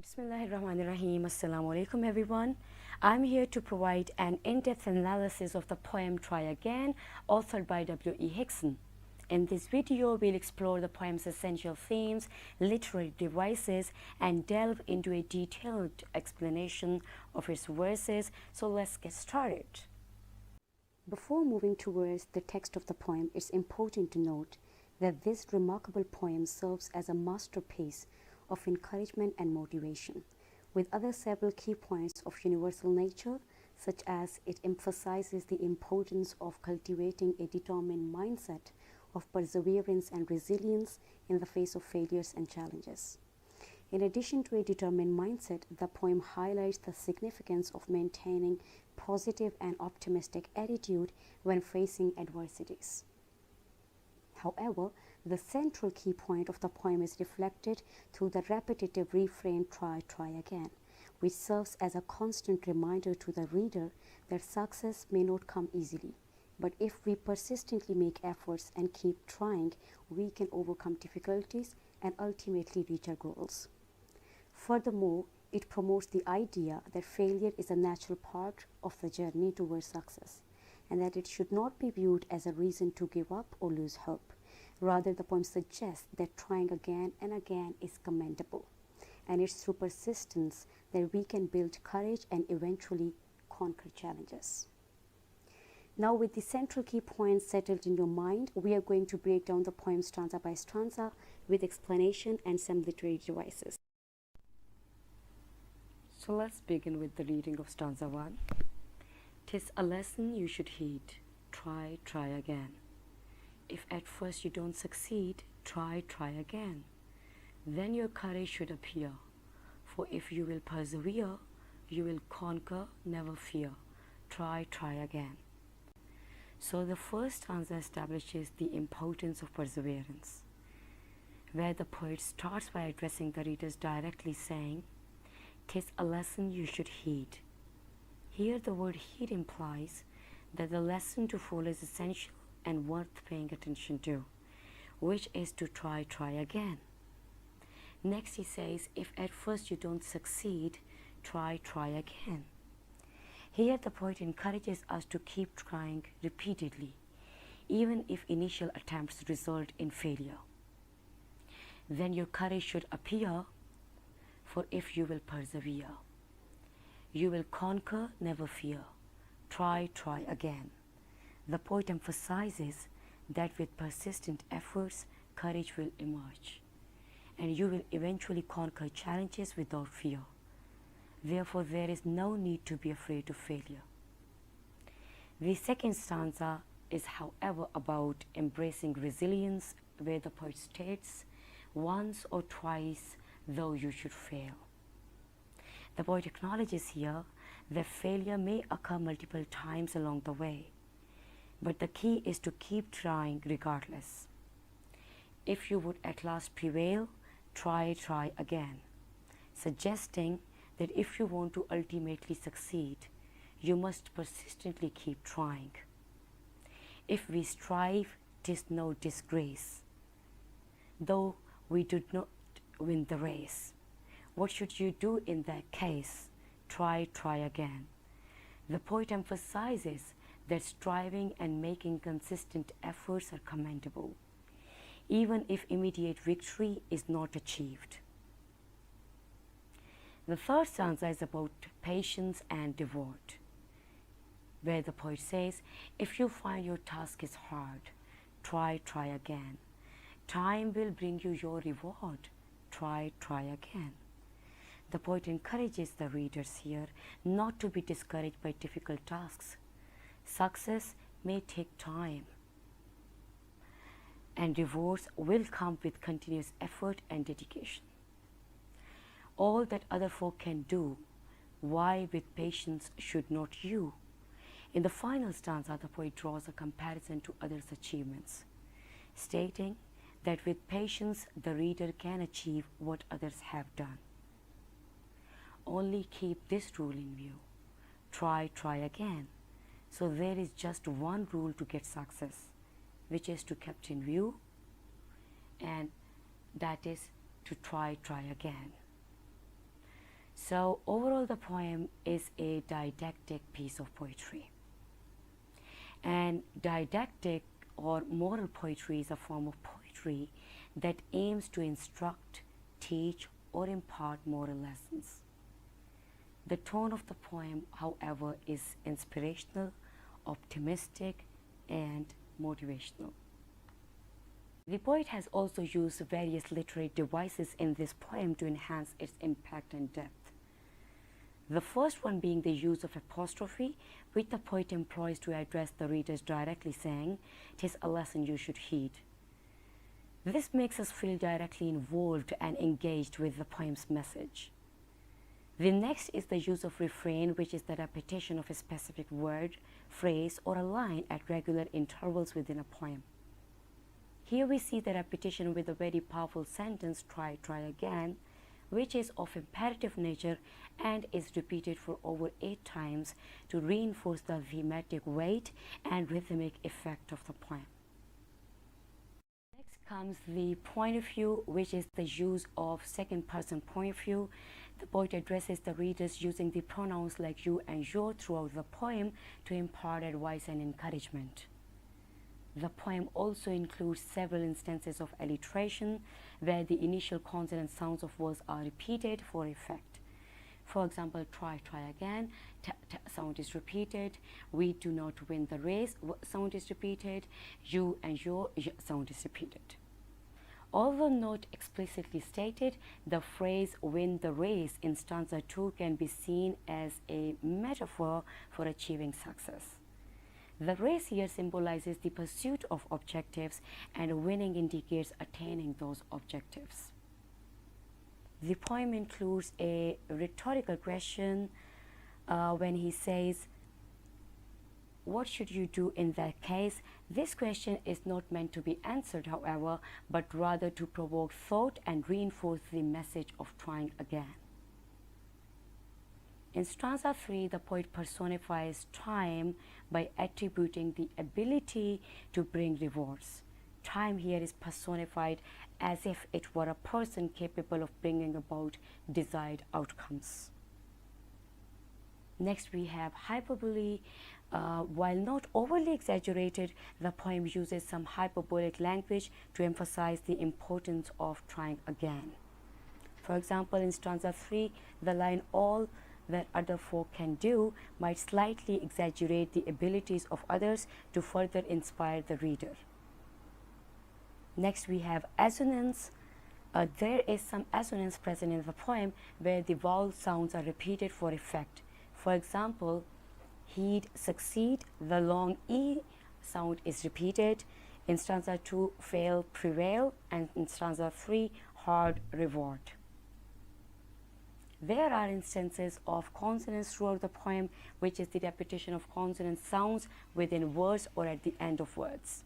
Bismillahirrahmanirrahim. Assalamu alaikum everyone. I'm here to provide an in-depth analysis of the poem Try Again, authored by W.E. Hickson. In this video, we'll explore the poem's essential themes, literary devices, and delve into a detailed explanation of its verses. So let's get started. Before moving towards the text of the poem, it's important to note that this remarkable poem serves as a masterpiece of encouragement and motivation, with other several key points of universal nature, such as it emphasizes the importance of cultivating a determined mindset of perseverance and resilience in the face of failures and challenges. In addition to a determined mindset, the poem highlights the significance of maintaining positive and optimistic attitude when facing adversities. However, the central key point of the poem is reflected through the repetitive refrain try again, which serves as a constant reminder to the reader that success may not come easily, but if we persistently make efforts and keep trying, we can overcome difficulties and ultimately reach our goals. Furthermore, it promotes the idea that failure is a natural part of the journey towards success, and that it should not be viewed as a reason to give up or lose hope. Rather, the poem suggests that trying again and again is commendable, and it's through persistence that we can build courage and eventually conquer challenges. Now, with the central key points settled in your mind, we are going to break down the poem stanza by stanza with explanation and some literary devices. So let's begin with the reading of stanza 1. "'Tis a lesson you should heed, try again. If at first you don't succeed, try again. Then your courage should appear, for if you will persevere, you will conquer, never fear. Try again." So the first stanza establishes the importance of perseverance, where the poet starts by addressing the readers directly, saying, "'Tis a lesson you should heed." Here the word heed implies that the lesson to follow is essential and worth paying attention to, which is to try again. Next he says, if at first you don't succeed, try again. Here the poet encourages us to keep trying repeatedly, even if initial attempts result in failure. Then your courage should appear, for if you will persevere, you will conquer, never fear. Try again. The poet emphasizes that with persistent efforts, courage will emerge, and you will eventually conquer challenges without fear. Therefore, there is no need to be afraid of failure. The second stanza is, however, about embracing resilience, where the poet states, "Once or twice, though you should fail." The poet acknowledges here that failure may occur multiple times along the way, but the key is to keep trying regardless. If you would at last prevail, try again, suggesting that if you want to ultimately succeed, you must persistently keep trying. If we strive, 'tis no disgrace, though we do not win the race. What should you do in that case? Try again. The poet emphasizes that striving and making consistent efforts are commendable, even if immediate victory is not achieved. The third stanza is about patience and devote, where the poet says, if you find your task is hard, try again. Time will bring you your reward. Try again. The poet encourages the readers here not to be discouraged by difficult tasks. Success may take time, and rewards will come with continuous effort and dedication. All that other folk can do, why with patience should not you? In the final stanza, the poet draws a comparison to others' achievements, stating that with patience the reader can achieve what others have done. Only keep this rule in view: try again. So there is just one rule to get success, which is to keep in view, and that is to try again. So overall the poem is a didactic piece of poetry. And didactic or moral poetry is a form of poetry that aims to instruct, teach, or impart moral lessons. The tone of the poem, however, is inspirational, optimistic, and motivational. The poet has also used various literary devices in this poem to enhance its impact and depth. The first one being the use of apostrophe, which the poet employs to address the readers directly, saying, "'Tis a lesson you should heed." This makes us feel directly involved and engaged with the poem's message. The next is the use of refrain, which is the repetition of a specific word, phrase, or a line at regular intervals within a poem. Here we see the repetition with a very powerful sentence, "Try, try again," which is of imperative nature and is repeated for over 8 times to reinforce the thematic weight and rhythmic effect of the poem. Next comes the point of view, which is the use of second-person point of view. The poet addresses the readers using the pronouns like you and your throughout the poem to impart advice and encouragement. The poem also includes several instances of alliteration, where the initial consonant sounds of words are repeated for effect. For example, "try, try again," sound is repeated. "We do not win the race," sound is repeated. "You and your," sound is repeated. Although not explicitly stated, the phrase "win the race" in stanza 2 can be seen as a metaphor for achieving success. The race here symbolizes the pursuit of objectives, and winning indicates attaining those objectives. The poem includes a rhetorical question when he says, "What should you do in that case?" This question is not meant to be answered, however, but rather to provoke thought and reinforce the message of trying again. In stanza 3, the poet personifies time by attributing the ability to bring rewards. Time here is personified as if it were a person capable of bringing about desired outcomes. Next, we have hyperbole. While not overly exaggerated, the poem uses some hyperbolic language to emphasize the importance of trying again. For example, in stanza 3, the line "all that other folk can do" might slightly exaggerate the abilities of others to further inspire the reader. Next, we have assonance. There is some assonance present in the poem where the vowel sounds are repeated for effect. For example, "he'd succeed," the long E sound is repeated. In stanza 2, "fail, prevail," and in stanza 3, "hard reward." There are instances of consonants throughout the poem, which is the repetition of consonant sounds within words or at the end of words.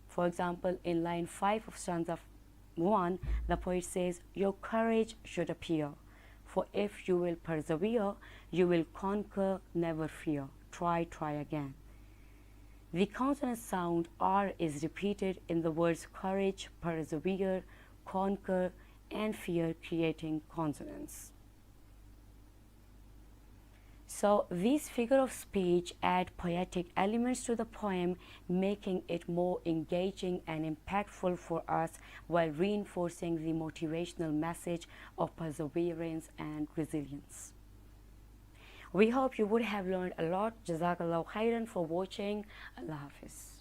For example, in line 5 of stanza 1, the poet says, "Your courage should appear, for if you will persevere, you will conquer, never fear. Try, try again." The consonant sound R is repeated in the words courage, persevere, conquer, and fear, creating consonants. So these figure of speech add poetic elements to the poem, making it more engaging and impactful for us while reinforcing the motivational message of perseverance and resilience. We hope you would have learned a lot. Jazakallah khairan for watching. Allah Hafiz.